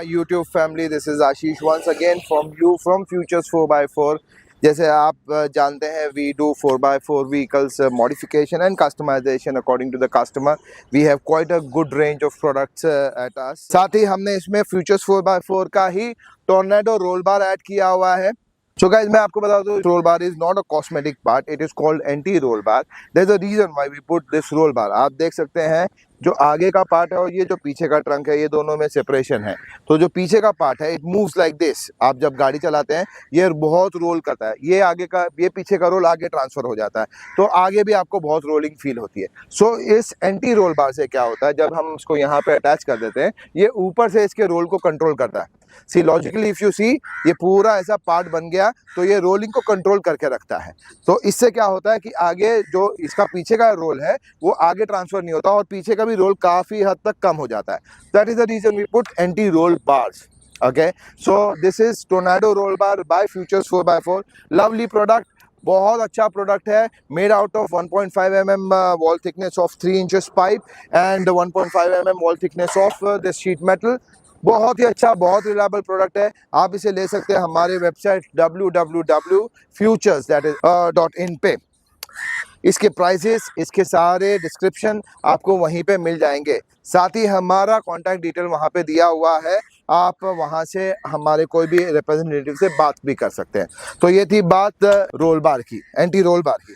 my YouTube family. This is Ashish once again from Futurz 4x4. जैसे आप जानते हैं, we do 4x4 vehicles modification and customization according to the customer. We have quite a good range of products at us. साथ ही हमने इसमें Futurz 4x4 का ही tornado roll बार add किया हुआ है. So guys, मैं आपको बता दूं, roll bar is not a cosmetic part. It is called anti roll bar. There's a reason why we put this roll bar. आप देख सकते हैं जो आगे का पार्ट है और ये जो पीछे का ट्रंक है, ये दोनों में सेपरेशन है. तो जो पीछे का पार्ट है, इट मूव्स लाइक दिस. आप जब गाड़ी चलाते हैं ये बहुत रोल करता है. ये आगे का, ये पीछे का रोल आगे ट्रांसफर हो जाता है, तो आगे भी आपको बहुत रोलिंग फील होती है. सो इस एंटी रोल बार से क्या होता है, जब हम उसको यहाँ पे अटैच कर देते हैं, ये ऊपर से इसके रोल को कंट्रोल करता है. सी लॉजिकली इफ यू सी, ये पूरा ऐसा पार्ट बन गया तो ये रोलिंग को कंट्रोल करके रखता है. तो इससे क्या होता है कि आगे जो इसका पीछे का रोल है वो आगे ट्रांसफर नहीं होता और पीछे का भी रोल काफ़ी हद तक कम हो जाता है. That is the reason we put anti roll bars. Okay, so this is Tornado roll bar by Futures 4x4. Lovely product, बहुत अच्छा प्रोडक्ट है. Made out of 1.5 mm wall thickness of 3 inches pipe and 1.5 mm wall thickness of this sheet metal. बहुत ही अच्छा, बहुत reliable product है. आप इसे ले सकते हैं हमारे वेबसाइट www.futurs.in पे. इसके प्राइसेस, इसके सारे डिस्क्रिप्शन आपको वहीं पे मिल जाएंगे. साथ ही हमारा कॉन्टैक्ट डिटेल वहाँ पे दिया हुआ है. आप वहाँ से हमारे कोई भी रिप्रेजेंटेटिव से बात भी कर सकते हैं. तो ये थी बात रोल बार की, एंटी रोल बार की.